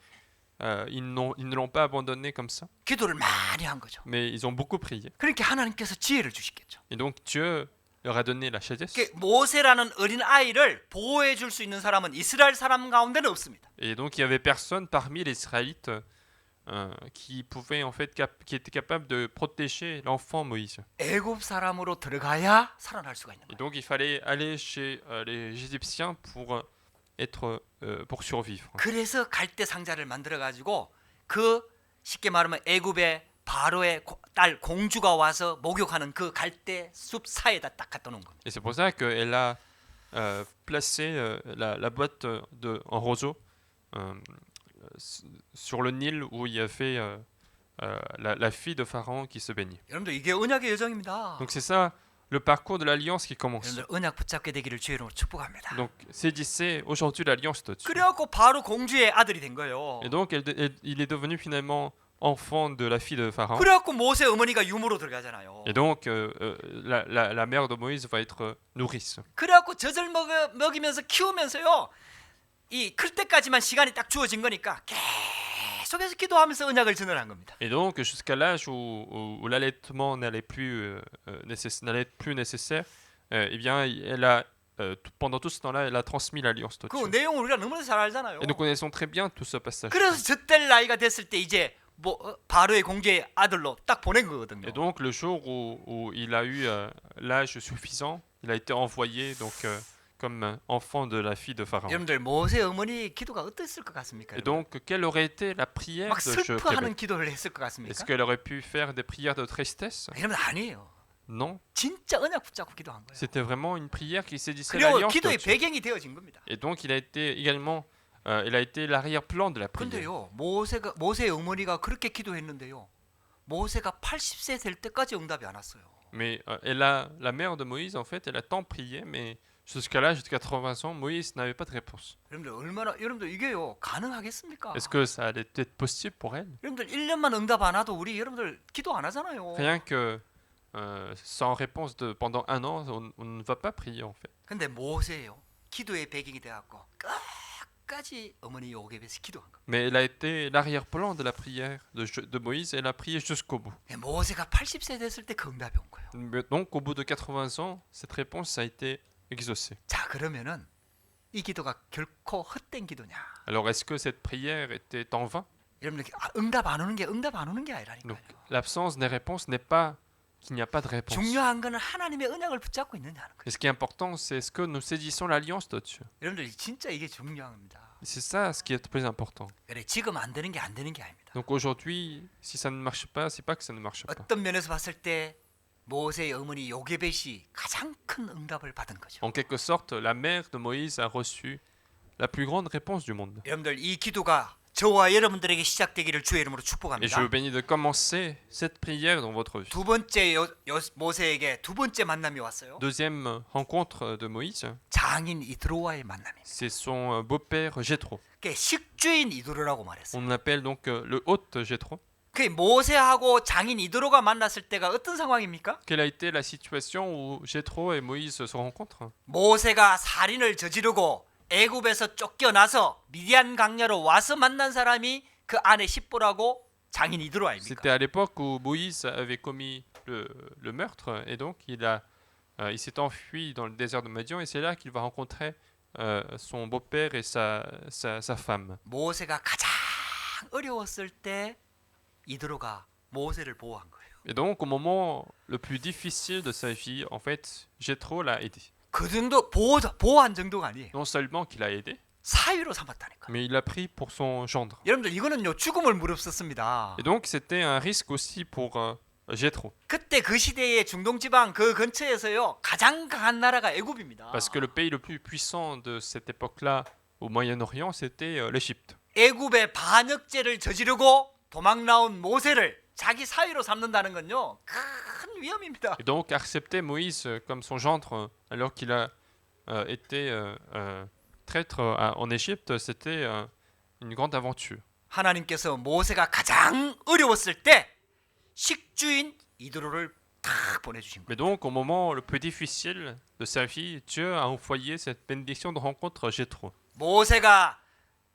ils ne l'ont pas abandonné comme ça, 기도를 많이 한 거죠. mais ils ont beaucoup prié. 그러니까 하나님께서 지혜를 주시겠죠. Et donc Dieu leur a donné la sagesse. 모세라는 어린 아이를 보호해 줄 수 있는 사람은 이스라엘 사람 가운데는 없습니다. Et donc il y avait personne parmi les Israélites qui pouvait en fait qui était capable de protéger l'enfant Moïse. 애굽 사람으로 들어가야 살아날 수가 있는 Et 거예요. donc il fallait aller chez les Égyptiens pour survivre. 그래서 갈대 상자를 만들어 가지고 그 쉽게 말하면 애굽의 바로의 딸 공주가 와서 목욕하는 그 갈대 숲 사이에다 딱 갖다 놓은 겁니다. Et c'est pour ça qu'elle a placé la boîte en roseau sur le Nil où il y avait la fille de Pharaon qui se baignait. 여러분들 이게 언약의 여정입니다. Donc c'est ça le parcours de l'alliance qui commence. 여러분들 언약 붙잡게 되기를 주의 이름으로 축복합니다. Donc saisissez aujourd'hui l'alliance de Dieu. 그래갖고 바로 공주의 아들이 된 거예요. Et donc il est devenu finalement enfant de la fille de Pharaon. 그래갖고 모세 어머니가 유모로 들어가잖아요. Et donc la mère de Moïse va être nourrice. 그래갖고 젖을 먹이면서 키우면서요. 이 클 때까지만 시간이 딱 주어진 거니까 계속해서 기도하면서 언약을 전환한 겁니다. Et donc jusqu'à l'âge où l'allaitement n'allait plus nécessaire, eh bien elle a pendant tout ce temps-là, elle a transmis l'alliance de 그 Dieu. 내용을 우리가 너무나 잘 알잖아요. Et nous connaissons très bien tout ce passage. 그래서 젖될 나이가 됐을 때 이제 뭐 바로의 공주의 아들로 딱 보낸 거거든요. Et donc le jour où il a eu l'âge suffisant, il a été envoyé donc comme enfant de la fille de Pharaon. 여러분들 모세 어머니 기도가 어땠을 것 같습니까? Et donc quelle aurait été la prière 막 de 슬퍼하는 Jochebed? 기도를 했을 것 같습니까? Est-ce qu'elle aurait pu faire des prières de tristesse? 여러분 아니에요. Non, 진짜 언약 붙잡고 기도한 거예요. c'était vraiment une prière qui saisissait 그리고 l'alliance de 기도의 Dieu. 배경이 되어진 겁니다. Et donc il a été également il a été l'arrière-plan de la prière. 근데요 모세의 어머니가 그렇게 기도했는데요 모세가 80세 될 때까지 응답이 안 왔어요. Mais la mère de Moïse, en fait, elle a tant prié, mais jusqu'à l'âge de 80 ans, Moïse n'avait pas de réponse. 여러분들 이게요 가능하겠습니까? Est-ce que ça allait être possible pour elle? 여러분들 1년만 응답 안 와도 우리 여러분들 기도 안 하잖아요. Rien que sans réponse pendant un an, on ne va pas prier, en fait. 근데 모세요 기도의 배경이 돼갖고 끝까지 어머니 요게벳이 기도한 거. Mais elle a été l'arrière-plan de la prière de Moïse, et elle a prié jusqu'au bout. 모세가 80세 됐을 때 그 응답이 온 거예요. Donc, au bout de 80 ans, cette réponse a été exaucée. 자 그러면은 이 기도가 결코 헛된 기도냐? Alors, est-ce que cette prière était en vain? 여러분들 응답 안 오는 게 아니라니까요. Donc, l'absence des réponses n'est pas qu'il n'y a pas de réponse. 중요한 거는 하나님의 언약을 붙잡고 있느냐는 거예요. Et ce qui est important, c'est est-ce que nous saisissons l'alliance de Dieu. 여러분들 진짜 이게 중요합니다. C'est ça ce qui est le plus important. 그래 지금 안 되는 게 아닙니다. Donc aujourd'hui, si ça ne marche pas, c'est pas que ça ne marche pas. 어떤 면에서 봤을 때 모세의 어머니 요게벳이 가장 큰 응답을 받은 거죠. En quelque sorte, la mère de Moïse a reçu la plus grande réponse du monde. 여러분들 이 기도가 저와 여러분들에게 시작되기를 주의 이름으로 Et je 축복합니다. vous bénis de commencer cette prière dans votre vie. 두 번째 모세에게 두 번째 만남이 왔어요. Deuxième rencontre de Moïse, 장인 이드로와의 만남입니다. c'est son beau-père Jéthro. 그게 식주인 이드로라고 말했어요. On l'appelle donc le hôte Jéthro. 그 모세하고 장인 이드로가 만났을 때가 어떤 상황입니까? Quelle a été la situation où Jéthro et Moïse se rencontrent? 모세가 살인을 저지르고 애굽에서 쫓겨나서 미디안 강야로 와서 만난 사람이 그 아내 십보라고 장인 이드로 아닙니까? C'était à l'époque où Moïse avait commis le meurtre et donc il s'est enfui dans le désert de Madian et c'est là qu'il va rencontrer son beau-père et sa femme. 모세가 가장 어려웠을 때 이드로가 모세를 보호한 거예요. Et donc, au moment le plus difficile de sa vie, en fait, Jéthro l'a aidé. 그 정도 보호한 정도가 아니에요. Non seulement qu'il a aidé, 사위로 삼았다니까. mais il l'a pris pour son gendre. 여러분들 이거는요 죽음을 무릅썼습니다. Et donc, c'était un risque aussi pour Jéthro. 그때 그 시대의 중동 지방 그 근처에서요 가장 강한 나라가 애굽입니다. Parce que le pays le plus puissant de cette époque-là, au Moyen-Orient, c'était l'Égypte. 애굽의 반역죄를 저지르고 도망 나온 모세를 자기 사위로 삼는다는 건요 큰 위험입니다. Et donc, accepter Moïse comme son gendre alors qu'il a été traître en Égypte, c'était une grande aventure. 하나님께서 모세가 가장 어려웠을 때 식주인 이드로를 탁 보내주신 거예요. Mais donc, au moment le plus difficile de sa vie, Dieu a envoyé cette bénédiction de rencontre Jéthro. 모세가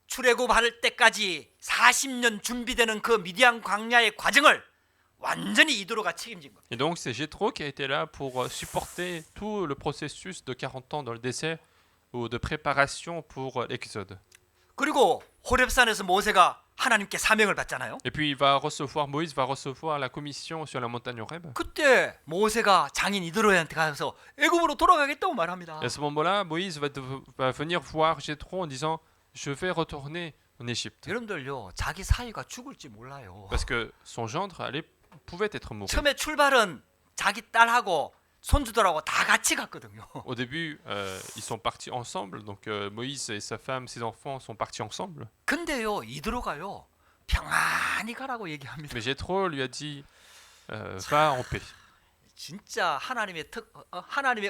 출애굽할 때까지 40년 준비되는 그 미디안 광야의 과정을 완전히 이드로가 책임진 겁니다. Et donc, c'est Jéthro qui a été là pour supporter tout le processus de 40 ans dans le désert ou de préparation pour l'Exode. 그리고 호렙산에서 모세가 하나님께 사명을 받잖아요. Et puis, Moïse va recevoir la commission sur la montagne Horeb. 그때 모세가 장인 이드로한테 가서 애굽으로 돌아가겠다고 말합니다. Et à ce moment-là, Moïse va venir voir Jéthro en disant « Je vais retourner en Égypte. 여러분들요 자기 사위가 죽을지 몰라요. » Parce que son gendre pouvait être mort. 처음에 출발은 자기 딸하고 손주들하고 다 같이 갔거든요. Au début, ils sont partis ensemble. Donc Moïse et sa femme, ses enfants sont partis ensemble. 근데요 이드로가요 평안히 가라고 얘기합니다. Mais Jéthro lui a dit va en paix. 진짜 하나님의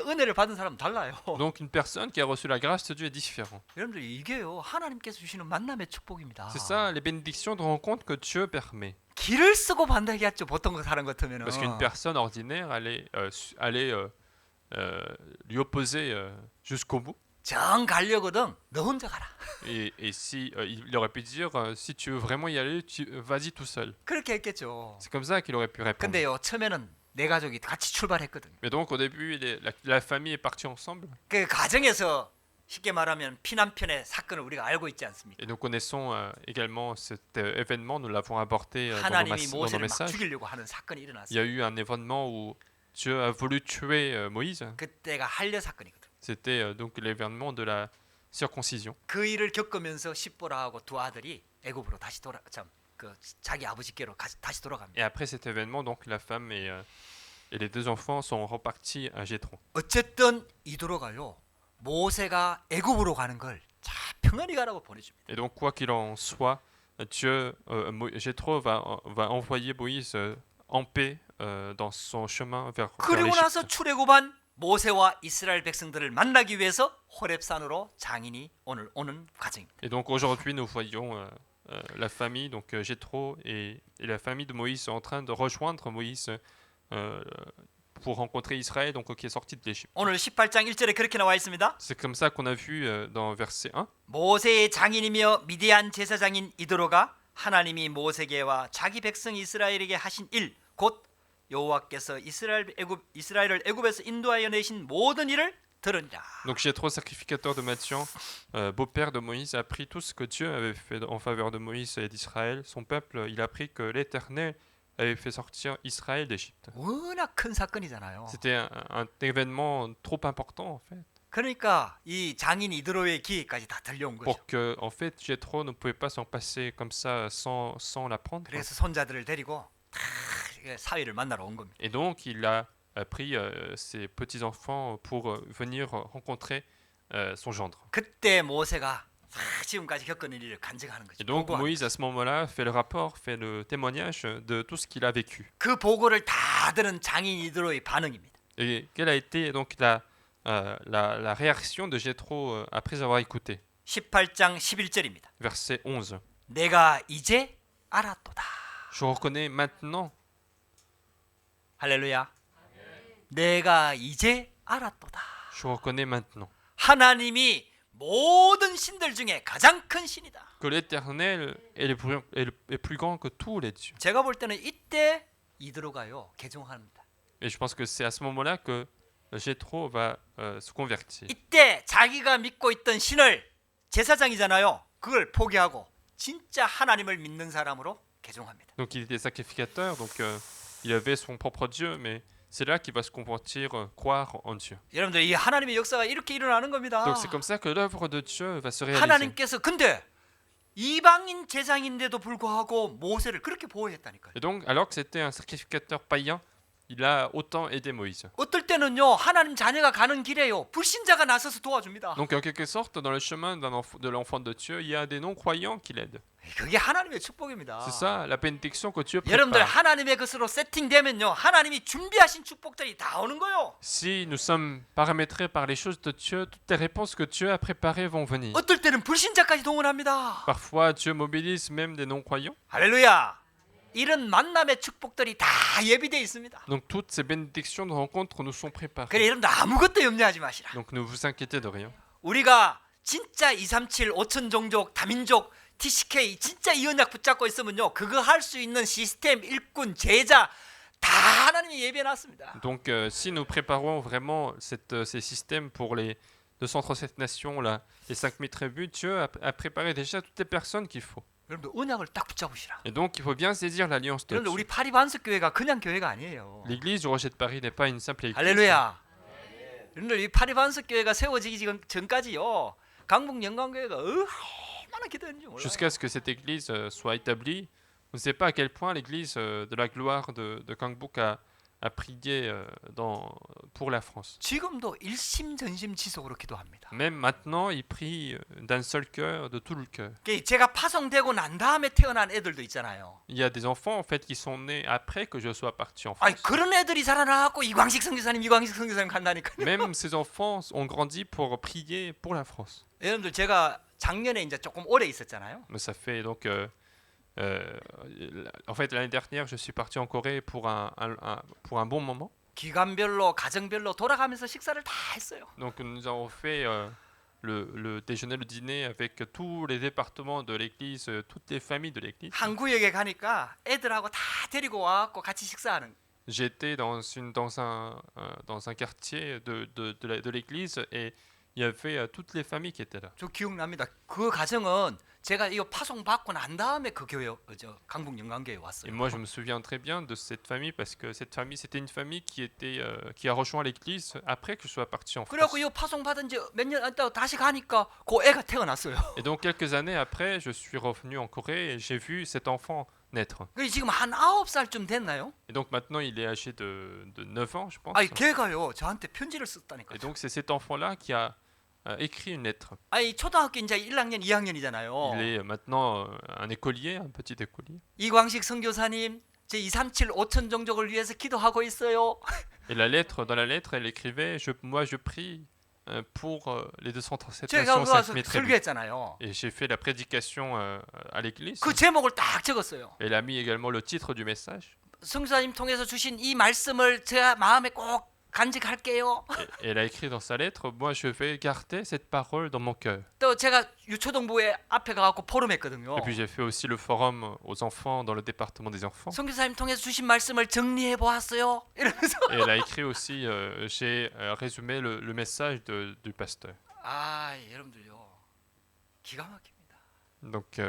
은혜를 받은 사람 달라요. Donc une personne qui a reçu la grâce de Dieu est différente. 여러분들 이게요 하나님께서 주시는 만남의 축복입니다. C'est ça, les bénédictions de rencontre que Dieu permet. 길을 쓰고 반다기였죠 보통 그 사람 같으면은. Parce qu'une personne ordinaire allait lui opposer jusqu'au bout. 정 가려거든 너 혼자 가라. Et si il aurait pu dire si tu veux vraiment y aller, vas-y tout seul. 그렇게 했겠죠. C'est comme ça qu'il aurait pu répondre. 근데요 처음에는 내 가족이 같이 출발했거든. Mais donc au début, la famille est partie ensemble. 그 가정에서 쉽게 말하면 피난편의 사건을 우리가 알고 있지 않습니까? Et nous connaissons également cet événement, nous l'avons abordé dans 하나님이 nos 모세를 막 messages. 죽이려고 하는 사건이 Il y 일어났어요. a eu un événement où Dieu a voulu tuer Moïse. 그때가 한려 사건이거든. C'était donc l'événement de la circoncision. 그 일을 겪으면서 십보라하고 두 아들이 애굽으로 다시 자기 아버지께로 다시 돌아갑니다. Et après cet événement, donc la femme et les deux enfants sont repartis à Jéthro. 어쨌든 이도로가요 모세가 애굽으로 가는 걸 자 평안히 가라고 보내줍니다. Et donc quoi qu'il en soit, Jéthro va envoyer Moïse en paix dans son chemin vers 그리고 나서 l'Égypte. 출애굽한 모세와 이스라엘 백성들을 만나기 위해서 호렙산으로 장인이 오는 과정입니다. Et donc aujourd'hui, nous voyons la famille, donc Jéthro et la famille de Moïse sont en train de rejoindre Moïse pour rencontrer Israël, donc qui est sorti de l'Égypte. 오늘 18장 1절에 그렇게 나와 있습니다. C'est comme ça qu'on a vu dans verset 1. 모세의 장인이며 미디안 제사장인 이도로가 하나님이 모세에게와 자기 백성 이스라엘에게 하신 일 곧 여호와께서 이스라엘을 애굽에서 인도하여 내신 모든 일을 들으니라. Donc Jéthro, sacrificateur de Madian, beau-père de Moïse, a appris tout ce que Dieu avait fait en faveur de Moïse et d'Israël. Son peuple, il a appris que l'Éternel avait fait sortir Israël d'Égypte. 워낙 큰 사건이잖아요. C'était un événement trop important en fait, 그러니까 이 장인 이드로의 기회까지 다 들려온 거죠. pour que en fait Jéthro ne pouvait pas s'en passer comme ça sans l'apprendre. 그래서 손자들을 데리고 다 사위를 만나러 온 겁니다. Et donc il a pris ses petits-enfants pour venir rencontrer son gendre. 그때 모세가 지금까지 겪은 일을 간증하는 거죠. Et donc 보고하는 Moïse à ce moment-là fait le rapport, fait le témoignage de tout ce qu'il a vécu. 그 보고를 다 들은 장인 이드로의 반응입니다. Et quelle a été donc la réaction de Jéthro après avoir écouté? 18장 11절입니다. Verset 11. 내가 이제 알았도다. Je reconnais maintenant. 할렐루야. 내가 이제 알았도다. Je reconnais maintenant 하나님이 모든 신들 중에 가장 큰 신이다. que l'Éternel est plus grand que tous les dieux. 제가 볼 때는 이때 이드로가요 개종합니다. Et je pense que c'est à ce moment-là que Jéthro va se convertir. 이때 자기가 믿고 있던 신을 제사장이잖아요. 그걸 포기하고 진짜 하나님을 믿는 사람으로 개종합니다. Donc il était sacrificateur, donc il avait son propre Dieu, mais c'est là qu'il va se convertir, croire en Dieu. 여러분들 이 하나님의 역사가 이렇게 일어나는 겁니다. Donc c'est comme ça que l'œuvre de Dieu va se réaliser. 하나님께서 근데 이방인 제사장인데도 불구하고 모세를 그렇게 보호했다니까요. Et donc, alors que c'était un sacrificateur païen, il a autant aidé Moïse. 어떨 때는요 하나님 자녀가 가는 길에요 불신자가 나서서 도와줍니다. Donc en quelque sorte, dans le chemin de l'enfant de Dieu, il y a des non-croyants qui l'aident. 그게 하나님의 축복입니다. C'est ça, la bénédiction que Dieu 여러분들 prépare. 하나님의 것으로 세팅되면요 하나님이 준비하신 축복들이 다 오는 거요. Si nous sommes paramétrés par les choses de Dieu, toutes les réponses que Dieu a préparées vont venir. 어떨 때는 불신자까지 동원합니다. Parfois, Dieu mobilise même des non-croyants. 할렐루야. 이런 만남의 축복들이 다 예비되어 있습니다. Donc toutes ces bénédictions de rencontre nous sont 그래 préparées. 여러분들 아무것도 염려하지 마시라. Donc ne vous inquiétez de rien. 우리가 진짜 237 5천 종족 다민족 TCK 진짜 이 언약 붙잡고 있으면요 그거 할 수 있는 시스템 일꾼 제자 다 하나님이 예비해놨습니다. Donc si nous préparons vraiment ces systèmes pour les 237 nations, là, les 5000 tribus, Dieu a préparé déjà toutes les personnes qu'il faut. 여러분들 언약을 딱 붙잡으시라. Et donc il faut bien saisir l'alliance de 여러분들 Dieu. 우리 파리반석 교회가 그냥 교회가 아니에요. L'église du Rocher de Paris n'est pas une simple église. 할렐루야. 여러분들 이 파리반석 교회가 세워지기 전까지요 강북 영광교회가 얼마나 기도했는지 몰라요. Jusqu'à ce que cette église soit établie, on ne sait pas à quel point l'église de la gloire de Gangbuk a prié pour la France. 지금도 일심전심지속으로 기도합니다. Même maintenant, il prie d'un seul cœur, de tout le cœur. 제가 파송되고 난 다음에 태어난 애들도 있잖아요. Il y a des enfants en fait qui sont nés après que je sois parti en 아니 France. 그런 애들이 자라나갖고 이광식 선교사님 간다니까요. Même ces enfants ont grandi pour prier pour la France. 여러분들 제가 작년에 이제 조금 오래 있었잖아요. Mais ça fait donc en fait l'année dernière, je suis parti en Corée pour un bon moment. 기간별로 가정별로 돌아가면서 식사를 다 했어요. Donc nous avons fait le déjeuner, le dîner avec tous les départements de l'église, toutes les familles de l'église. 한 구역에 가니까 애들하고 다 데리고 와갖고 같이 식사하는. J'étais dans un quartier de l'église et il y avait toutes les familles qui étaient là. 저 기억납니다. 그 가정은 제가 이거 파송 받고 난 다음에 그 교회 강북 영광교회 Et 왔어요. moi, je me souviens très bien de cette famille parce que cette famille, c'était une famille qui a rejoint l'église après que je sois parti en France. 그래갖고 이거 파송 받은 지 몇 년 있다가 다시 가니까 그 애가 태어났어요. Et donc quelques années après, je suis revenu en Corée et j'ai vu cet enfant naître. 그게 지금 한 9살쯤 됐나요? Et donc maintenant, il est âgé de 9 ans, je pense. 아니 걔가요 저한테 편지를 썼다니까요. Et donc c'est cet enfant-là qui a écrit une lettre. 아니 초등학교 이제 1학년 2학년이잖아요. Il est maintenant un écolier, un petit écolier. 이광식 선교사님 제 237 5천 종족을 위해서 기도하고 있어요. Et dans la lettre, elle écrivait moi je prie pour les 237 제가 nations, 그 와서 5000 tribus. 설교했잖아요. Et j'ai fait la prédication à l'église. 그 제목을 딱 적었어요. Elle a mis également le titre du message. 선교사님 통해서 주신 이 말씀을 제가 마음에 꼭 간직할게요. Et elle a écrit dans sa lettre, moi je vais garder cette parole dans mon cœur. 또 제가 유초동부회 앞에 가갖고 포럼했거든요. Et puis j'ai fait aussi le forum aux enfants dans le département des enfants. 선교사님 통해서 주신 말씀을 정리해 보았어요. 이러면서 Et elle a écrit aussi, j'ai résumé le message du pasteur. 아 여러분들요 기가 막힙니다. Donc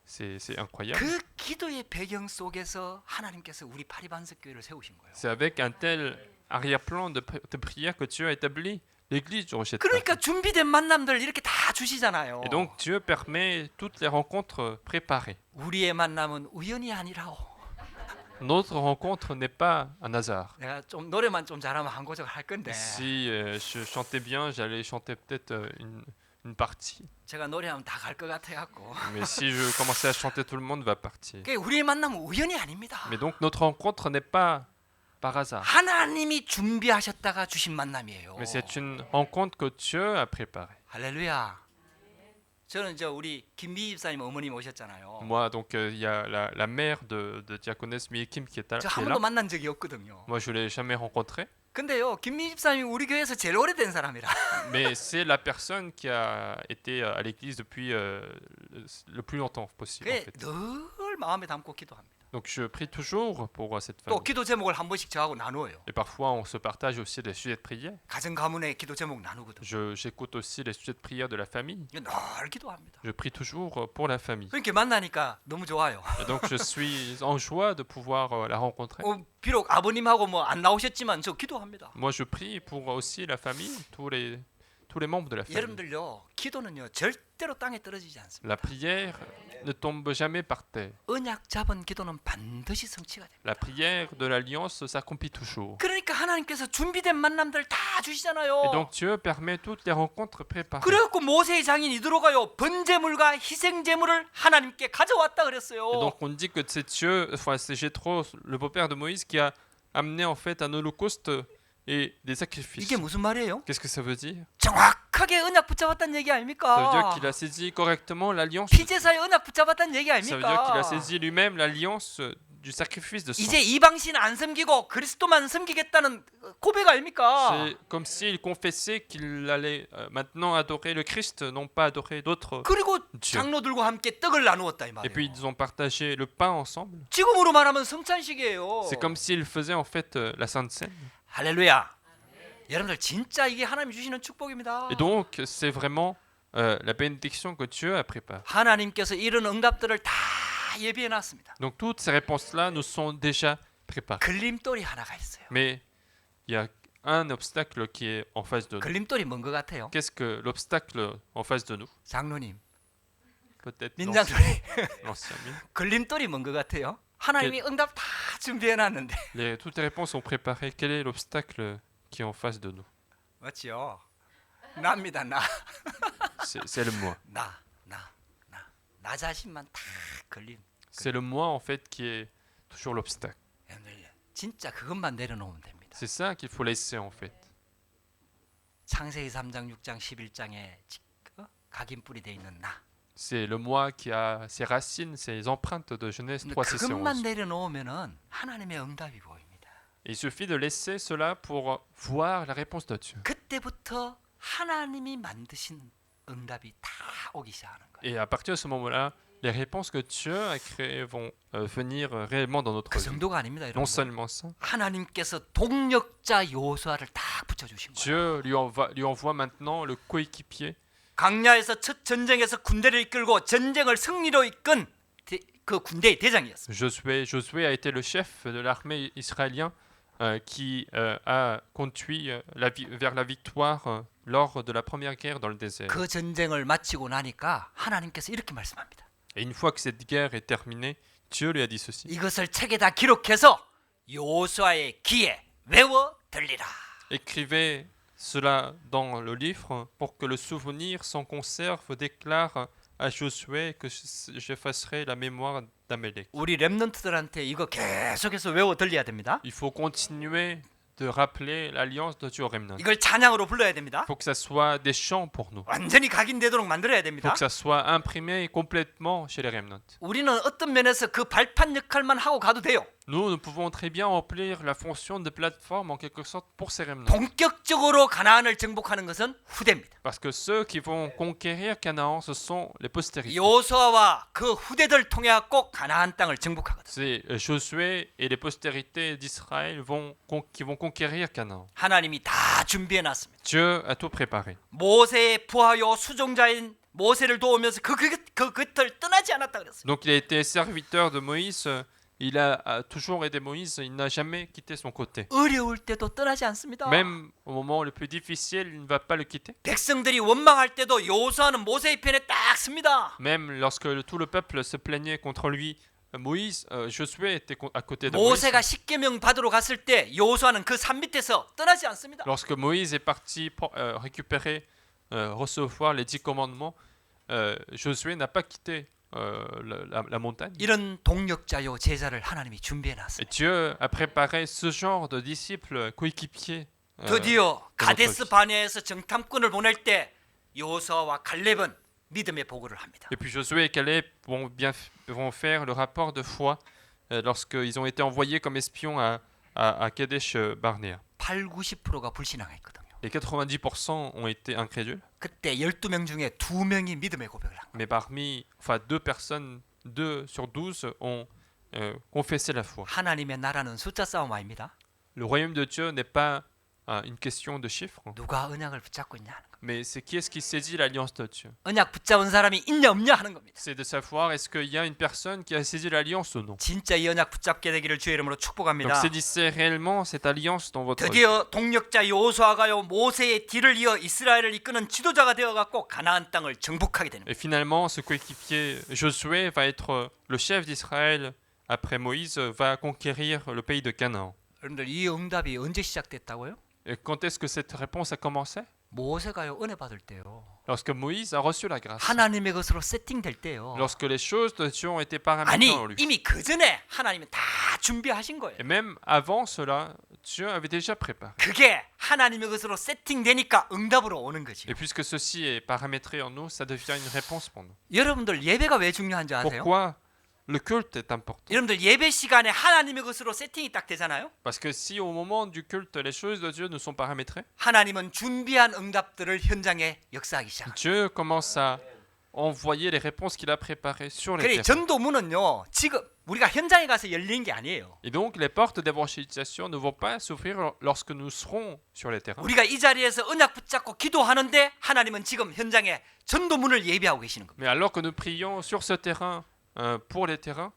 c'est incroyable. 그 기도의 배경 속에서 하나님께서 우리 파리반석 교회를 세우신 거예요. C'est avec un tel arrière-plan de prière que Dieu a établi l'église du Rocher de Paris. 그러니까 준비된 만남들 이렇게 다 주시잖아요. Et donc Dieu permet toutes les rencontres préparées. 우리의 만남은 우연이 아니라오. Notre rencontre n'est pas un hasard. 내가 좀 노래만 좀 잘하면 한 고적 할 건데 Si je chantais bien, j'allais chanter peut-être une partie. 제가 노래하면 다 갈 것 같아갖고. Mais si je commençais à chanter, tout le monde va partir. 우리의 만남은 우연이 아닙니다. Mais donc notre rencontre n'est pas par hasard. 하나님이 준비하셨다가 주신 만남이에요. Mais c'est une rencontre que Dieu a préparée. 할렐루야. 저는 우리 김미희 집사님 어머님 오셨잖아요. Moi, donc il y a la mère de diaconesse Mie Kim qui est 저 qui 한 est 번도 là. 만난 적이 없거든요. Moi, je l'ai jamais rencontrée. 근데요, 김미희 집사님이 우리 교회에서 제일 오래된 사람이라. Mais c'est la personne qui a été à l'église depuis le plus longtemps possible. En fait. 늘 마음에 담고 기도합니다. Donc je prie toujours pour cette 또 famille. 기도 제목을 한 번씩 저하고 나누어요. Et parfois, on se partage aussi des sujets de prière. 가정 가문의 기도 제목 나누거든. J'écoute aussi les sujets de prière de la famille. 이거 늘 기도합니다. Je prie toujours pour la famille. 그렇게 만나니까 너무 좋아요. Et donc je suis en joie de pouvoir la rencontrer. 비록 아버님하고 뭐 안 나오셨지만 저 기도합니다. Moi, je prie pour aussi la famille, tous les membres de la famille. 여러분들요, 기도는요 절대로 땅에 떨어지지 않습니다. La prière ne tombe jamais par terre. 언약 잡은 기도는 반드시 성취가 됩니다. La prière de l'alliance s'accomplit toujours. 그러니까 하나님께서 준비된 만남들 다 주시잖아요. Et donc Dieu permet toutes les rencontres préparées. 그래갖고 모세의 장인이 들어가요. 번제물과 희생제물을 하나님께 가져왔다 Et 그랬어요. donc on dit que c'est Dieu, enfin c'est Jéthro, le beau-père de Moïse, qui a amené en fait un holocauste et des sacrifices. 이게 무슨 말이에요? Qu'est-ce que ça veut dire? 정확하게 언약 붙잡았다는 얘기 Ça veut dire 아닙니까? qu'il a saisi correctement l'alliance. 피제사의 언약 붙잡았다는 얘기 Ça veut dire qu'il 아닙니까? a saisi lui-même l'alliance du sacrifice de sang. 이제 이방신 안 섬기고 그리스도만 섬기겠다는 고백 아닙니까? C'est comme s'il confessait qu'il allait maintenant adorer le Christ, non pas adorer d'autres 그리고 dieux. 장로들과 함께 떡을 나누었다 이 Et puis 말이에요. ils ont partagé le pain ensemble. 지금으로 말하면 성찬식이에요. C'est comme s'ils faisaient en fait la Sainte Seine. 할렐루야. 여러분들 진짜 이게 하나님이 주시는 축복입니다. Et donc c'est vraiment la bénédiction que Dieu a préparée. 하나님께서 이런 응답들을 다 예비해 놨습니다. Donc toutes ces réponses-là nous sont déjà préparées. 걸림돌이 하나가 있어요. Mais il y a un obstacle qui est en face de nous. 걸림돌이 뭔 것 같아요? Qu'est-ce que l'obstacle en face de nous? 장로님, Peut-être 민장로님. l'ancien mine. 걸림돌이 뭔 것 같아요? 하나님이 응답 다 준비해 놨는데. Toutes les réponses sont préparées. Quel est l'obstacle qui est en face de nous? 맞지요? 나입니다. 나. C'est le moi. 나 자신만 다 걸림. C'est le moi en fait qui est toujours l'obstacle. 여러분들 진짜 그것만 내려놓으면 됩니다. C'est ça qu'il faut laisser en fait. 창세기 3장, 6장, 11장에 각인뿔이 돼 있는 나. C'est le moi qui a ses racines, ses empreintes de Genèse 근데 3, 6 et 그것만 11. 내려놓으면은 하나님의 응답이 보입니다. Et il suffit de laisser cela pour voir la réponse de Dieu. 그때부터 하나님이 만드신 응답이 다 오기 시작하는 거예요. Et à partir de ce moment-là, les réponses que Dieu a créées vont venir réellement dans notre 그 vie. 정도가 아닙니다, Non 여러분. seulement ça, 하나님께서 동력자 요수아를 딱 붙여주신 거예요. Dieu lui envoie maintenant le coéquipier. 강야에서 첫 전쟁에서 군대를 이끌고 전쟁을 승리로 이끈 그 군대의 대장이었습니다. Josué a été le chef de l'armée israélien qui a conduit vers la victoire lors de la première guerre dans le désert. 그 전쟁을 마치고 나니까 하나님께서 이렇게 말씀합니다. Et une fois que cette guerre est terminée, Dieu lui a dit ceci. 이것을 책에다 기록해서 요수아의 귀에 외워 들리라. Écrivez cela dans le livre pour que le souvenir s'en conserve, déclare à Josué que j'effacerai la mémoire d'Amalek. 우리 렘넌트들한테 이거 계속해서 외워 들려야 됩니다. Il faut continuer de rappeler l'alliance de Dieu au remnant. 이걸 찬양으로 불러야 됩니다. Il faut que ça soit des chants pour nous. 완전히 각인되도록 만들어야 Il faut 됩니다. que ça soit imprimé complètement chez les remnants. 우리는 어떤 면에서 그 발판 역할만 하고 가도 돼요. Nous pouvons très bien remplir la fonction de plateforme en quelque sorte pour ces remnants. 본격적으로 가나안을 정복하는 것은 후대입니다. Parce que ceux qui vont conquérir Canaan, ce sont les postérités. 요수아와 그 후대들 통해 갖고 가나안 땅을 정복하거든. C'est Josué et les postérités d'Israël qui vont conquérir Canaan. 하나님이 다 준비해 놨습니다. Dieu a tout préparé. 모세의 부하요 수종자인 모세를 도우면서 그 곁을 떠나지 않았다 그랬어요. Donc il a été serviteur de Moïse. Il a toujours aidé Moïse. Il n'a jamais quitté son côté. 어려울 때도 떠나지 않습니다. Même au moment le plus difficile, il ne va pas le quitter. 백성들이 원망할 때도 요수아는 모세의 편에 딱 씁니다. Même lorsque tout le peuple se plaignait contre lui, Josué était à côté de Moïse. 모세가 십계명 받으러 갔을 때 요수아는 그 산 밑에서 떠나지 않습니다. Lorsque Moïse est parti récupérer, recevoir les 10 commandements, Josué n'a pas quitté la montagne. 이런 동력자요 제자를 하나님이 준비해 놨어요. Et Dieu a préparé ce genre de disciples coéquipiers. 드디어 notre 가데스 vie. 바네아에서 정탐꾼을 보낼 때 요수아와 갈렙은 믿음의 보고를 합니다. Et puis Josué et Caleb vont faire le rapport de foi lorsqu'ils ont été envoyés comme espions à Kadesh Barnea. 80-90%가 불신앙했거든요. Et 90% ont été incrédules. 그때 12명 중에 2명이 믿음의 고백을 한 거예요. Mais deux sur 12 ont confesser la foi. 하나님의 나라는 숫자 싸움 아닙니다. Le royaume de Dieu n'est pas une question de chiffres, 누가 언약을 붙잡고 있냐 하는 겁니다. mais c'est qui est-ce qui saisit l'alliance de Dieu. 언약 붙잡은 사람이 있냐 없냐 하는 겁니다. C'est de savoir est-ce qu'il y a une personne qui a saisi l'alliance ou non. 진짜 이 언약 붙잡게 되기를 주의 이름으로 Donc 축복합니다. saisissez réellement cette alliance dans votre vie. 드디어 동력자 여호수아가요 모세의 뒤를 이어 이스라엘을 이끄는 지도자가 되어갖고 가나안 땅을 정복하게 되는 거예요. Et finalement, ce coéquipier Josué va être le chef d'Israël après Moïse, va conquérir le pays de Canaan. 여러분들 이 응답이 언제 시작됐다고요? Et quand est-ce que cette réponse a commencé? 모세가요 은혜 받을 때요. Lorsque Moïse a reçu la grâce. 하나님의 것으로 세팅될 때요. Lorsque les choses de Dieu ont été 아니 paramétrées en lui. 이미 그 전에 하나님은 다 준비하신 거예요. Et même avant cela, Dieu avait déjà préparé. 그게 하나님의 것으로 세팅되니까 응답으로 오는 거지. Et puisque ceci est paramétré en nous, ça devient une réponse pour nous. 여러분들 예배가 왜 중요한지 아세요? Pourquoi le culte est important? 여러분들 예배 시간에 하나님의 것으로 세팅이 딱 되잖아요. Parce que si au moment du culte, les choses de Dieu ne sont paramétrées, 하나님은 준비한 응답들을 현장에 역사하기 시작. Dieu commence à envoyer les réponses qu'il a préparées sur les 그래 terrains. 전도문은요. 지금 우리가 현장에 가서 열리는 게 아니에요. Et donc les portes d'évangélisation ne vont pas s'ouvrir lorsque nous serons sur les terrains. 우리가 이 자리에서 언약 붙잡고 기도하는데 하나님은 지금 현장에 전도문을 예비하고 계시는 겁니다. Mais alors que nous prions sur ce terrain, pour les terrains,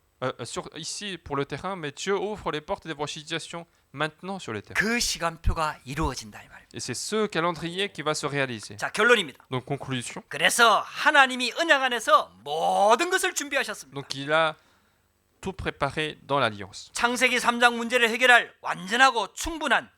ici pour le terrain, mais Dieu ouvre les portes d'évangélisation maintenant sur les terrains. 그 시간표가 이루어진다 이 말입니다. Et c'est ce calendrier qui va se réaliser. 자, 결론입니다. Donc conclusion. 그래서 하나님이 언약 안에서 모든 것을 준비하셨습니다. Donc il a tout préparé dans l'alliance. 창세기 3장 문제를 해결할 완전하고 충분한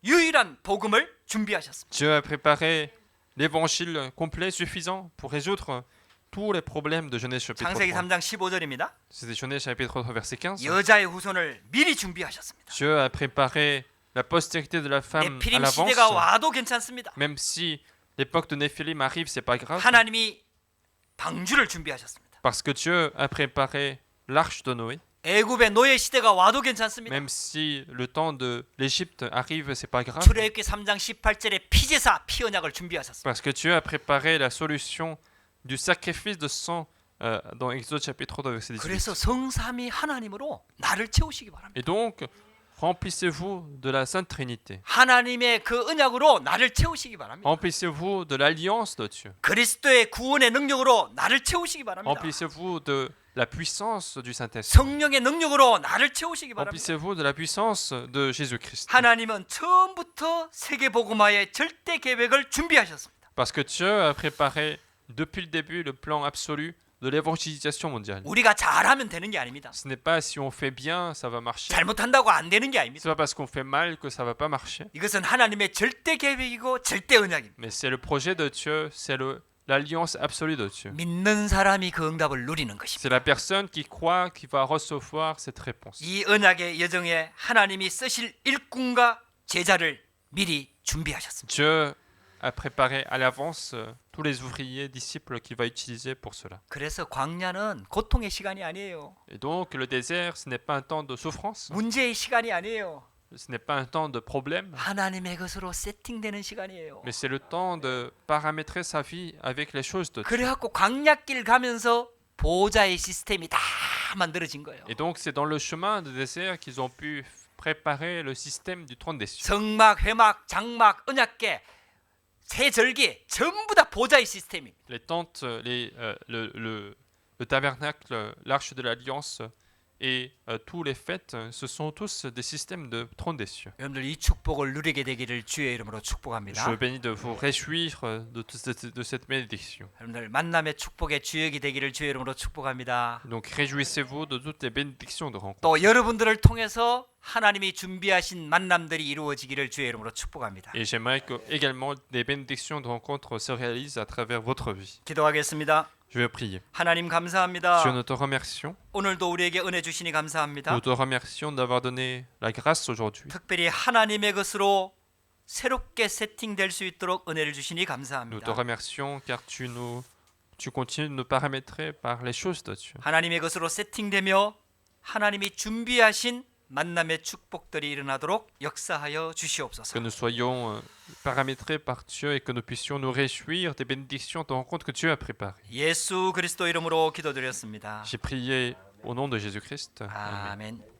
유일한 복음을 준비하셨습니다. Dieu a préparé l'évangile complet, suffisant pour résoudre tous les problèmes de Genèse chapitre 창세기 3. 3장 15절입니다. C'était Genèse chapitre 3 verset 15. 여자의 후손을 미리 준비하셨습니다. Dieu a préparé la postérité de la femme à 네피림 l'avance. 시대가 와도 괜찮습니다. Même si l'époque de Néphilim arrive, c'est pas grave. 하나님이 방주를 준비하셨습니다. Parce que Dieu a préparé l'arche de Noé. 애굽의 노예 시대가 와도 괜찮습니다. Même si le temps de l'Égypte arrive, c'est pas grave. 출애굽기 3장 18절에 피제사 피언약을 준비하셨습니다. Parce que Dieu a préparé la solution du sacrifice de sang dans Exode chapitre 2 verset 18. 그래서 성삼위 하나님으로 나를 채우시기 바랍니다. Et donc, remplissez-vous de la Sainte Trinité. 하나님의 그 언약으로 나를 채우시기 바랍니다. Remplissez-vous de l'alliance de Dieu. 그리스도의 구원의 능력으로 나를 채우시기 바랍니다. Remplissez-vous de la puissance du Saint-Esprit. 성령의 능력으로 나를 채우시기 바랍니다. Remplissez-vous de la puissance de Jésus-Christ. 하나님은 처음부터 세계 복음화의 절대 계획을 준비하셨습니다. Parce que Dieu a préparé depuis le début le plan absolu de l'évangélisation mondiale. 우리가 잘하면 되는 게 아닙니다. Ce n'est pas si on fait bien, ça va marcher. 잘못한다고 안 되는 게 아닙니다. C'est pas parce qu'on fait mal que ça va pas marcher. 이것은 하나님의 절대 계획이고 절대 언약입니다. Mais c'est le projet de Dieu, c'est l'alliance absolue de Dieu. 믿는 사람이 그 응답을 누리는 것입니다. C'est la personne qui croit qui va recevoir cette réponse. 이 언약의 여정에 하나님이 쓰실 일꾼과 제자를 미리 준비하셨습니다. Dieu a préparé à l'avance tous les ouvriers, disciples qu'il va utiliser pour cela. 그래서 광야는 고통의 시간이 아니에요. Et donc le désert, ce n'est pas un temps de souffrance, 문제의 시간이 아니에요. ce n'est pas un temps de problème, 하나님의 것으로 세팅되는 시간이에요. mais c'est le temps de paramétrer sa vie avec les choses de Dieu. 그래갖고 광야길 가면서 보호자의 시스템이 다 만들어진 거예요. Et donc c'est dans le chemin de désert qu'ils ont pu préparer le système du trône des cieux. 성막, 회막, 장막, 언약궤, 세 절기 전부 다 보호자의 시스템입니다. Les tentes, le tabernacle, l'arche de l'alliance et tous les fêtes, ce sont tous des systèmes de trône des cieux. 여러분들 이 축복을 누리게 되기를 주의 이름으로 축복합니다. Je bénis de vous réjouir de cette bénédiction. 여러분들 만남의 축복의 주역이 되기를 주의 이름으로 축복합니다. Donc réjouissez-vous de toutes les bénédictions de rencontre. 또 여러분들을 통해서 하나님이 준비하신 만남들이 이루어지기를 주의 이름으로 축복합니다. Et j'aimerais que également des bénédictions de rencontre se réalisent à travers votre vie. 기도하겠습니다. Je vais prier. 하나님 감사합니다. Dieu, nous te remercions. 오늘도 우리에게 은혜 주시니 감사합니다. Nous te remercions d'avoir donné la grâce aujourd'hui. 특별히 하나님의 것으로 새롭게 세팅될 수 있도록 은혜를 주시니 Nous te 감사합니다. remercions car tu continues de nous paramétrer par les choses de Dieu. 하나님의 것으로 세팅되며 하나님이 준비하신 만남의 축복들이 일어나도록 역사하여 Que 주시옵소서. nous soyons paramétrés par Dieu et que nous puissions nous réjouir des bénédictions de rencontre que Dieu a préparées. 예수 그리스도 이름으로 기도드렸습니다. J'ai prié Au nom de Jésus-Christ. Amen. 아멘.